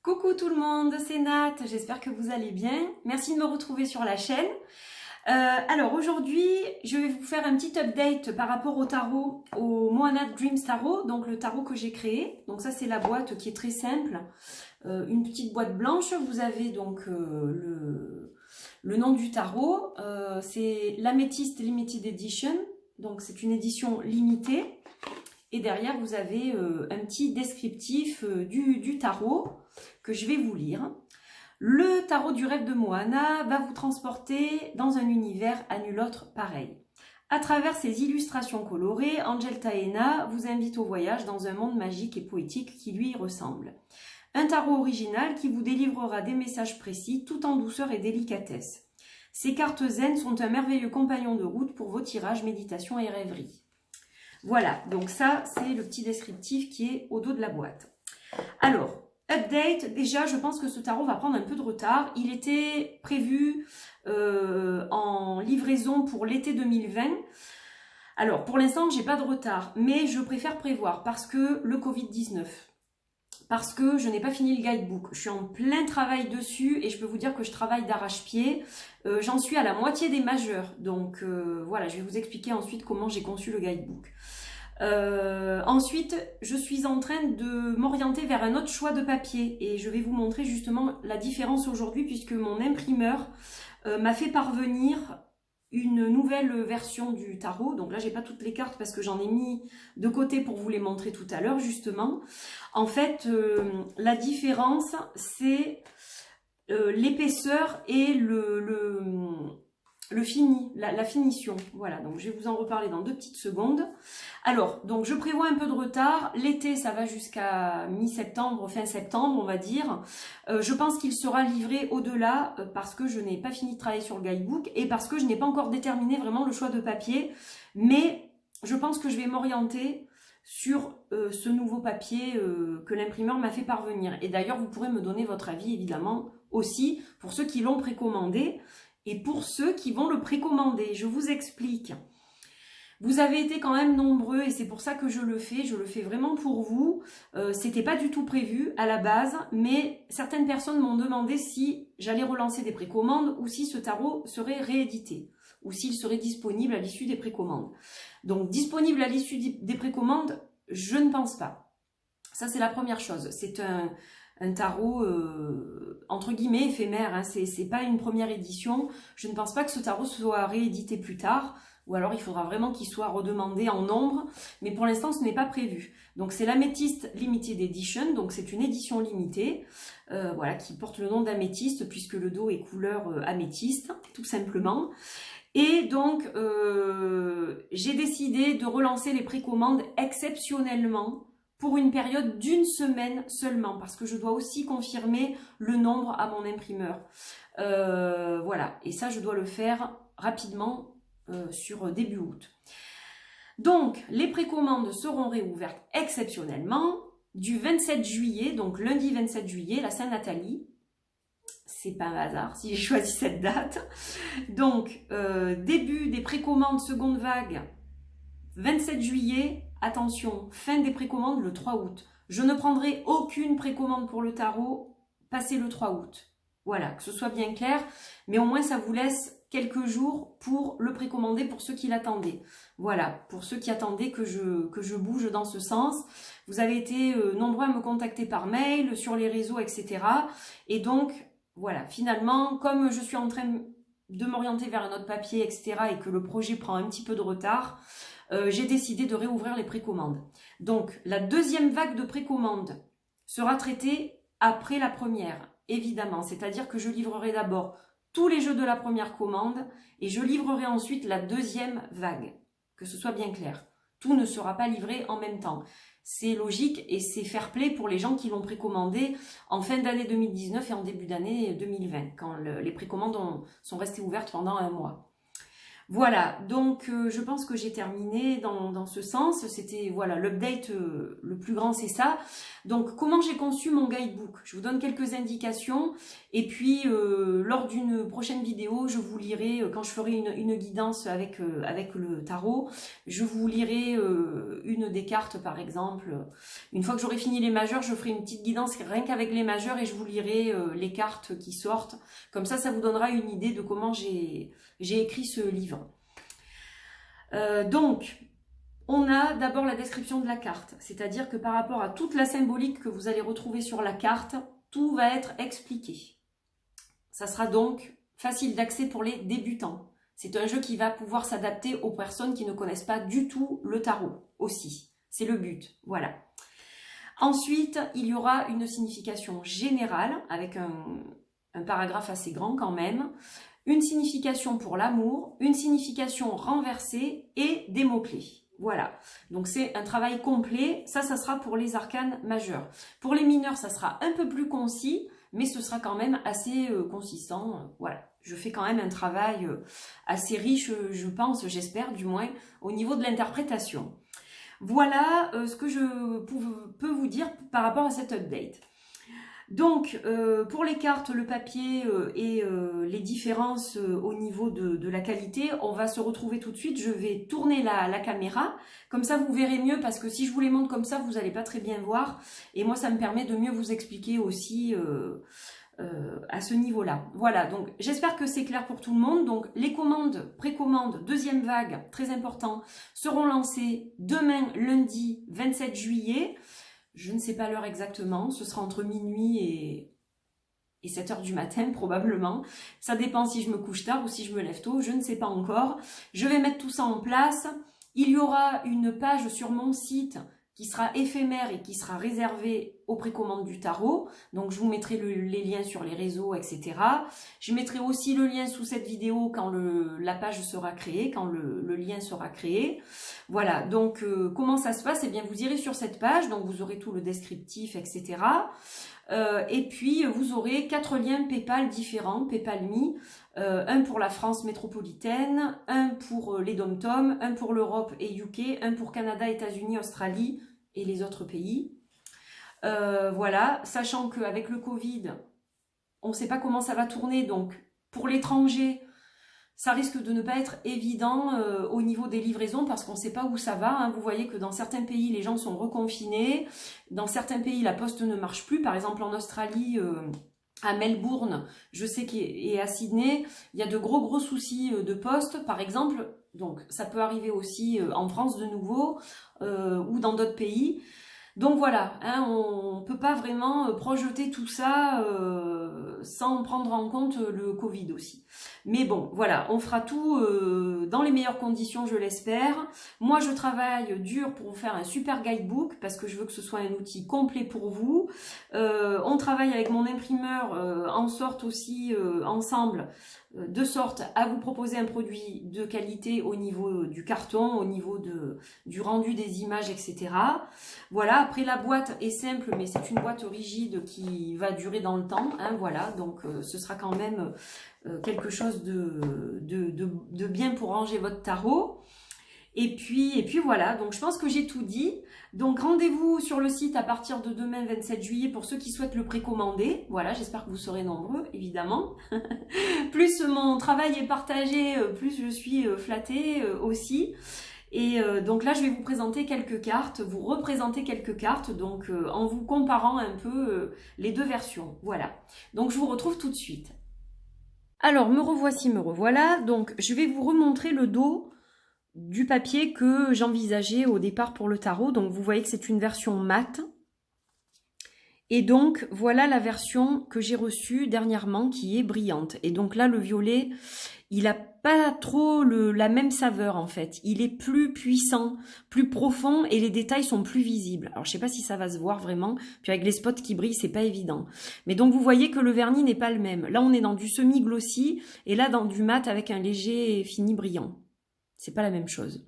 Coucou tout le monde, c'est Nat, j'espère que vous allez bien. Merci de me retrouver sur la chaîne. Alors aujourd'hui, je vais vous faire un petit update par rapport au tarot, au Moana Dreams Tarot, donc le tarot que j'ai créé. Donc ça c'est la boîte qui est très simple, une petite boîte blanche. Vous avez donc le nom du tarot, c'est l'Amethyst Limited Edition, donc c'est une édition limitée. Et derrière, vous avez un petit descriptif du tarot que je vais vous lire. Le tarot du rêve de Moana va vous transporter dans un univers à nul autre pareil. À travers ces illustrations colorées, Angel Taena vous invite au voyage dans un monde magique et poétique qui lui ressemble. Un tarot original qui vous délivrera des messages précis tout en douceur et délicatesse. Ces cartes zen sont un merveilleux compagnon de route pour vos tirages, méditations et rêveries. Voilà, donc ça, c'est le petit descriptif qui est au dos de la boîte. Alors, update, déjà, je pense que ce tarot va prendre un peu de retard. Il était prévu en livraison pour l'été 2020. Alors, pour l'instant, j'ai pas de retard, mais je préfère prévoir parce que le Covid-19, parce que je n'ai pas fini le guidebook. Je suis en plein travail dessus et je peux vous dire que je travaille d'arrache-pied. J'en suis à la moitié des majeurs. Donc voilà, je vais vous expliquer ensuite comment j'ai conçu le guidebook. Ensuite, je suis en train de m'orienter vers un autre choix de papier et je vais vous montrer justement la différence aujourd'hui puisque mon imprimeur m'a fait parvenir une nouvelle version du tarot. Donc là, j'ai pas toutes les cartes parce que j'en ai mis de côté pour vous les montrer tout à l'heure justement. En fait, la différence, c'est l'épaisseur et le fini, la finition. Voilà, donc je vais vous en reparler dans 2 petites secondes. Alors, donc je prévois un peu de retard. L'été, ça va jusqu'à mi-septembre, fin septembre, on va dire. Je pense qu'il sera livré au-delà parce que je n'ai pas fini de travailler sur le guidebook et parce que je n'ai pas encore déterminé vraiment le choix de papier. Mais je pense que je vais m'orienter sur ce nouveau papier que l'imprimeur m'a fait parvenir. Et d'ailleurs, vous pourrez me donner votre avis, évidemment, aussi, pour ceux qui l'ont précommandé. Et pour ceux qui vont le précommander, je vous explique. Vous avez été quand même nombreux et c'est pour ça que je le fais vraiment pour vous. C'était pas du tout prévu à la base, mais certaines personnes m'ont demandé si j'allais relancer des précommandes ou si ce tarot serait réédité, ou s'il serait disponible à l'issue des précommandes. Donc disponible à l'issue des précommandes, je ne pense pas. Ça c'est la première chose, c'est un tarot entre guillemets éphémère, hein. C'est pas une première édition. Je ne pense pas que ce tarot soit réédité plus tard, ou alors il faudra vraiment qu'il soit redemandé en nombre, mais pour l'instant ce n'est pas prévu. Donc c'est l'Amethyst Limited Edition, donc c'est une édition limitée, voilà, qui porte le nom d'Améthyste puisque le dos est couleur améthyste, tout simplement. Et donc j'ai décidé de relancer les précommandes exceptionnellement, pour une période d'1 semaine seulement, parce que je dois aussi confirmer le nombre à mon imprimeur. Voilà, et ça je dois le faire rapidement sur début août. Donc, les précommandes seront réouvertes exceptionnellement du 27 juillet, donc lundi 27 juillet, la Saint-Nathalie. C'est pas un hasard si j'ai choisi cette date. Donc, début des précommandes seconde vague, 27 juillet, attention, fin des précommandes le 3 août. Je ne prendrai aucune précommande pour le tarot passé le 3 août. Voilà, que ce soit bien clair, mais au moins ça vous laisse quelques jours pour le précommander pour ceux qui l'attendaient. Voilà, pour ceux qui attendaient que je bouge dans ce sens. Vous avez été nombreux à me contacter par mail, sur les réseaux, etc. Et donc, voilà, finalement, comme je suis en train de m'orienter vers un autre papier, etc. et que le projet prend un petit peu de retard, j'ai décidé de réouvrir les précommandes. Donc, la deuxième vague de précommandes sera traitée après la première, évidemment. C'est-à-dire que je livrerai d'abord tous les jeux de la première commande et je livrerai ensuite la deuxième vague. Que ce soit bien clair. Tout ne sera pas livré en même temps. C'est logique et c'est fair play pour les gens qui l'ont précommandé en fin d'année 2019 et en début d'année 2020, quand les précommandes sont restées ouvertes pendant 1 mois. Voilà, donc je pense que j'ai terminé dans ce sens. C'était, voilà, l'update le plus grand, c'est ça. Donc, comment j'ai conçu mon guidebook? Je vous donne quelques indications. Et puis, lors d'une prochaine vidéo, je vous lirai, quand je ferai une guidance avec le tarot, je vous lirai une des cartes, par exemple. Une fois que j'aurai fini les majeurs, je ferai une petite guidance rien qu'avec les majeurs et je vous lirai les cartes qui sortent. Comme ça vous donnera une idée de comment j'ai écrit ce livre. Donc, on a d'abord la description de la carte, c'est-à-dire que par rapport à toute la symbolique que vous allez retrouver sur la carte, tout va être expliqué. Ça sera donc facile d'accès pour les débutants. C'est un jeu qui va pouvoir s'adapter aux personnes qui ne connaissent pas du tout le tarot aussi. C'est le but, voilà. Ensuite, il y aura une signification générale avec un paragraphe assez grand quand même, une signification pour l'amour, une signification renversée et des mots-clés. Voilà, donc c'est un travail complet, ça sera pour les arcanes majeurs. Pour les mineurs, ça sera un peu plus concis, mais ce sera quand même assez consistant. Voilà, je fais quand même un travail assez riche, je pense, j'espère du moins, au niveau de l'interprétation. Voilà ce que je peux vous dire par rapport à cette update. Donc, pour les cartes, le papier et les différences au niveau de la qualité, on va se retrouver tout de suite. Je vais tourner la caméra, comme ça vous verrez mieux, parce que si je vous les montre comme ça, vous n'allez pas très bien voir. Et moi, ça me permet de mieux vous expliquer aussi à ce niveau-là. Voilà, donc j'espère que c'est clair pour tout le monde. Donc, les commandes, précommandes, deuxième vague, très important, seront lancées demain, lundi 27 juillet. Je ne sais pas l'heure exactement, ce sera entre minuit et 7 h du matin probablement. Ça dépend si je me couche tard ou si je me lève tôt, je ne sais pas encore. Je vais mettre tout ça en place. Il y aura une page sur mon site qui sera éphémère et qui sera réservée aux précommandes du tarot. Donc je vous mettrai les liens sur les réseaux, etc. Je mettrai aussi le lien sous cette vidéo quand la page sera créée, quand le lien sera créé. Voilà, donc comment ça se passe? Eh bien, vous irez sur cette page, donc vous aurez tout le descriptif, etc. Et puis, vous aurez 4 liens PayPal différents, PayPal.me, un pour la France métropolitaine, un pour les DOM-TOM, un pour l'Europe et UK, un pour Canada, États-Unis, Australie et les autres pays. Voilà, sachant qu'avec le Covid, on ne sait pas comment ça va tourner, donc pour l'étranger, ça risque de ne pas être évident au niveau des livraisons parce qu'on ne sait pas où ça va. Hein. Vous voyez que dans certains pays, les gens sont reconfinés. Dans certains pays, la poste ne marche plus. Par exemple, en Australie, à Melbourne, je sais et à Sydney, il y a de gros soucis de poste, par exemple. Donc, ça peut arriver aussi en France de nouveau ou dans d'autres pays. Donc voilà, hein, on ne peut pas vraiment projeter tout ça sans prendre en compte le Covid aussi. Mais bon, voilà, on fera tout dans les meilleures conditions, je l'espère. Moi, je travaille dur pour vous faire un super guidebook parce que je veux que ce soit un outil complet pour vous. On travaille avec mon imprimeur en sorte aussi ensemble, de sorte à vous proposer un produit de qualité au niveau du carton, au niveau du rendu des images, etc. Voilà, après la boîte est simple, mais c'est une boîte rigide qui va durer dans le temps. Hein, voilà, donc ce sera quand même quelque chose de bien pour ranger votre tarot. Et puis voilà, donc je pense que j'ai tout dit. Donc rendez-vous sur le site à partir de demain 27 juillet pour ceux qui souhaitent le précommander. Voilà, j'espère que vous serez nombreux, évidemment. Plus mon travail est partagé, plus je suis flattée aussi. Et donc là, je vais vous présenter quelques cartes, vous représenter quelques cartes, donc en vous comparant un peu les deux versions. Voilà, donc je vous retrouve tout de suite. Alors, me revoici, me revoilà. Donc, je vais vous remontrer le dos du papier que j'envisageais au départ pour le tarot. Donc, vous voyez que c'est une version mat. Et donc, voilà la version que j'ai reçue dernièrement qui est brillante. Et donc là, le violet, il n'a pas trop la même saveur en fait. Il est plus puissant, plus profond et les détails sont plus visibles. Alors, je ne sais pas si ça va se voir vraiment. Puis avec les spots qui brillent, c'est pas évident. Mais donc, vous voyez que le vernis n'est pas le même. Là, on est dans du semi-glossy et là, dans du mat avec un léger fini brillant. C'est pas la même chose.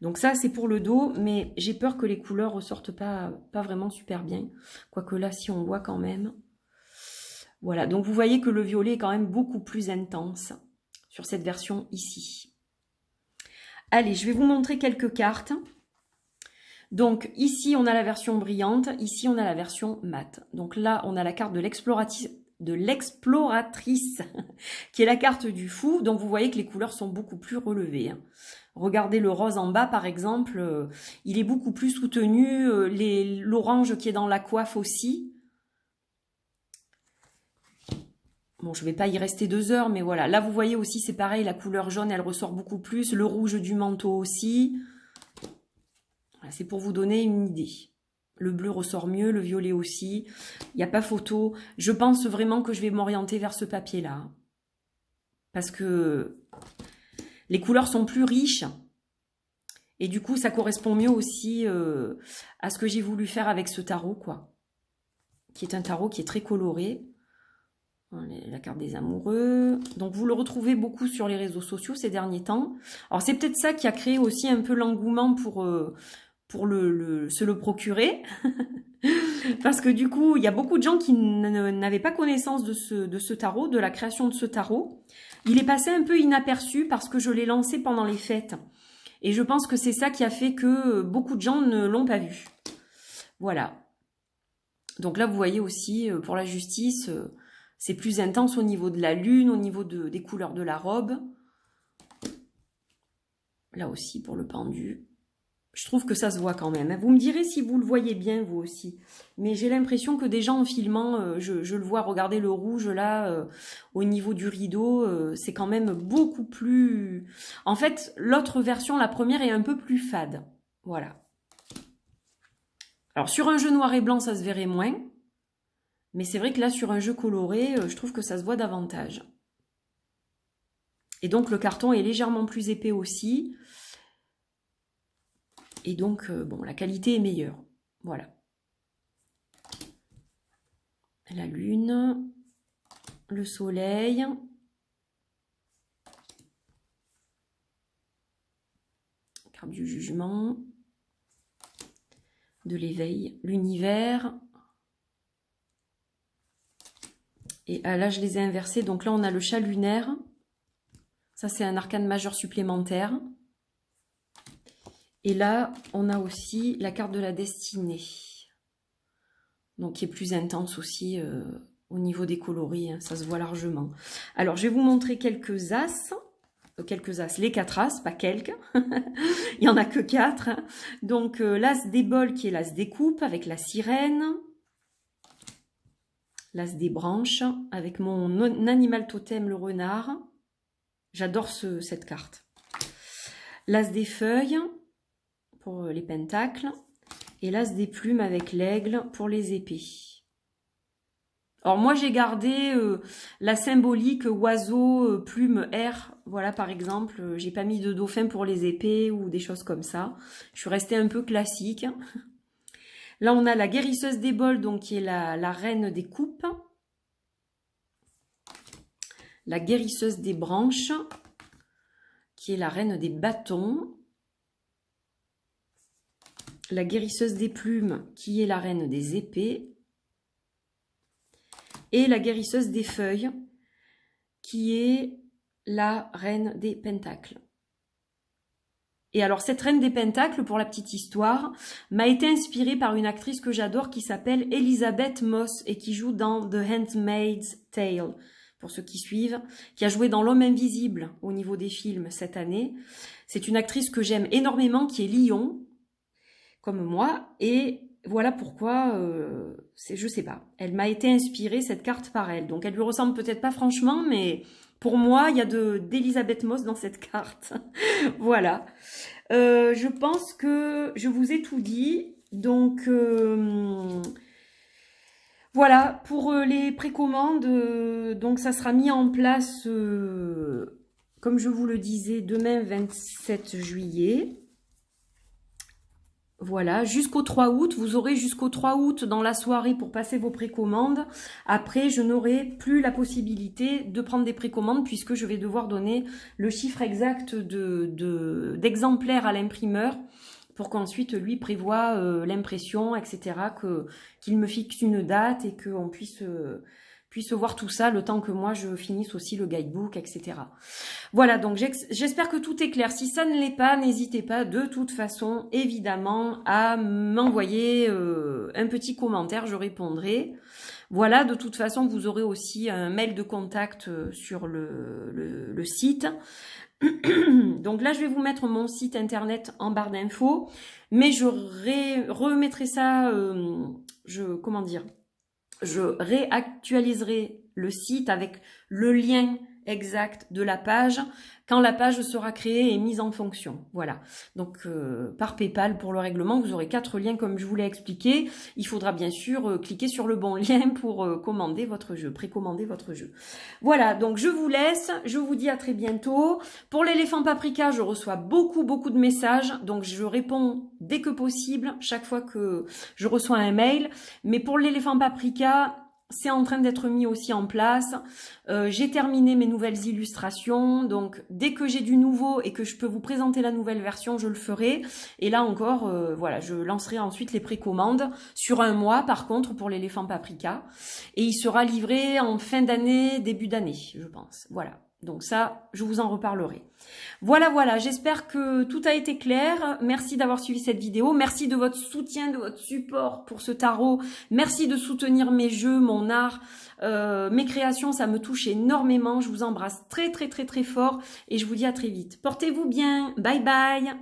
Donc ça, c'est pour le dos, mais j'ai peur que les couleurs ressortent pas vraiment super bien. Quoique là, si on voit quand même. Voilà, donc vous voyez que le violet est quand même beaucoup plus intense sur cette version ici. Allez, je vais vous montrer quelques cartes. Donc ici, on a la version brillante, ici, on a la version mate. Donc là, on a la carte de l'exploratrice, qui est la carte du fou. Donc vous voyez que les couleurs sont beaucoup plus relevées. Hein. Regardez le rose en bas, par exemple, il est beaucoup plus soutenu. L'orange qui est dans la coiffe aussi. Bon, je ne vais pas y rester 2 heures, mais voilà. Là, vous voyez aussi, c'est pareil, la couleur jaune, elle ressort beaucoup plus. Le rouge du manteau aussi. Voilà, c'est pour vous donner une idée. Le bleu ressort mieux, le violet aussi. Il n'y a pas photo. Je pense vraiment que je vais m'orienter vers ce papier-là. Parce que les couleurs sont plus riches. Et du coup, ça correspond mieux aussi à ce que j'ai voulu faire avec ce tarot, quoi. Qui est un tarot qui est très coloré. La carte des amoureux. Donc, vous le retrouvez beaucoup sur les réseaux sociaux ces derniers temps. Alors, c'est peut-être ça qui a créé aussi un peu l'engouement pour se le procurer. Parce que du coup, il y a beaucoup de gens qui n'avaient pas connaissance de ce tarot, de la création de ce tarot. Il est passé un peu inaperçu parce que je l'ai lancé pendant les fêtes. Et je pense que c'est ça qui a fait que beaucoup de gens ne l'ont pas vu. Voilà. Donc là, vous voyez aussi, pour la justice, c'est plus intense au niveau de la lune, au niveau des couleurs de la robe. Là aussi, pour le pendu. Je trouve que ça se voit quand même. Vous me direz si vous le voyez bien, vous aussi. Mais j'ai l'impression que déjà en filmant, je le vois, regardez le rouge là, au niveau du rideau, c'est quand même beaucoup plus... En fait, l'autre version, la première, est un peu plus fade. Voilà. Alors, sur un jeu noir et blanc, ça se verrait moins. Mais c'est vrai que là, sur un jeu coloré, je trouve que ça se voit davantage. Et donc, le carton est légèrement plus épais aussi. Et donc, bon, la qualité est meilleure. Voilà. La lune, le soleil. Carte du jugement. De l'éveil. L'univers. Et là, je les ai inversés. Donc là, on a le chat lunaire. Ça, c'est un arcane majeur supplémentaire. Et là, on a aussi la carte de la destinée. Donc, qui est plus intense aussi au niveau des coloris. Hein, ça se voit largement. Alors, je vais vous montrer quelques as. Les 4 as, pas quelques. Il n'y en a que 4. Hein. Donc, l'as des bols qui est l'as des coupes avec la sirène. L'as des branches avec mon animal totem, le renard. J'adore cette carte. L'as des feuilles pour les pentacles. Et l'as des plumes avec l'aigle pour les épées. Alors moi j'ai gardé la symbolique oiseau, plume, air. Voilà par exemple, j'ai pas mis de dauphin pour les épées ou des choses comme ça. Je suis restée un peu classique. Là on a la guérisseuse des bols, donc qui est la reine des coupes. La guérisseuse des branches, qui est la reine des bâtons. La guérisseuse des plumes, qui est la reine des épées. Et la guérisseuse des feuilles, qui est la reine des pentacles. Et alors, cette reine des pentacles, pour la petite histoire, m'a été inspirée par une actrice que j'adore qui s'appelle Elisabeth Moss et qui joue dans The Handmaid's Tale, pour ceux qui suivent, qui a joué dans L'Homme Invisible au niveau des films cette année. C'est une actrice que j'aime énormément, qui est lion, comme moi, et voilà pourquoi, je sais pas, elle m'a été inspirée, cette carte, par elle. Donc elle lui ressemble peut-être pas franchement, mais pour moi, il y a d'Elisabeth Moss dans cette carte. Voilà. Je pense que je vous ai tout dit. Donc, voilà, pour les précommandes, donc ça sera mis en place, comme je vous le disais, demain 27 juillet. Voilà, jusqu'au 3 août, vous aurez jusqu'au 3 août dans la soirée pour passer vos précommandes. Après, je n'aurai plus la possibilité de prendre des précommandes puisque je vais devoir donner le chiffre exact d'exemplaires à l'imprimeur pour qu'ensuite lui prévoie l'impression, etc., qu'il me fixe une date et qu'on puisse puisse voir tout ça le temps que moi je finisse aussi le guidebook, etc. Voilà, donc j'espère que tout est clair. Si ça ne l'est pas, n'hésitez pas de toute façon, évidemment, à m'envoyer un petit commentaire, je répondrai. Voilà, de toute façon, vous aurez aussi un mail de contact sur le site. Donc là, je vais vous mettre mon site internet en barre d'infos, mais je remettrai ça, comment dire, je réactualiserai le site avec le lien exact de la page quand la page sera créée et mise en fonction. Voilà. Donc par PayPal pour le règlement, vous aurez 4 liens comme je vous l'ai expliqué. Il faudra bien sûr cliquer sur le bon lien pour commander votre jeu, précommander votre jeu. Voilà, donc je vous laisse, je vous dis à très bientôt. Pour l'éléphant paprika, je reçois beaucoup de messages, donc je réponds dès que possible, chaque fois que je reçois un mail. Mais pour l'éléphant paprika, c'est en train d'être mis aussi en place. J'ai terminé mes nouvelles illustrations, donc dès que j'ai du nouveau et que je peux vous présenter la nouvelle version, je le ferai. Et là encore, voilà, je lancerai ensuite les précommandes sur un mois, par contre, pour l'éléphant paprika. Et il sera livré en fin d'année, début d'année, je pense. Voilà. Donc ça, je vous en reparlerai. Voilà, j'espère que tout a été clair. Merci d'avoir suivi cette vidéo. Merci de votre soutien, de votre support pour ce tarot. Merci de soutenir mes jeux, mon art, mes créations. Ça me touche énormément. Je vous embrasse très fort et je vous dis à très vite. Portez-vous bien. Bye bye.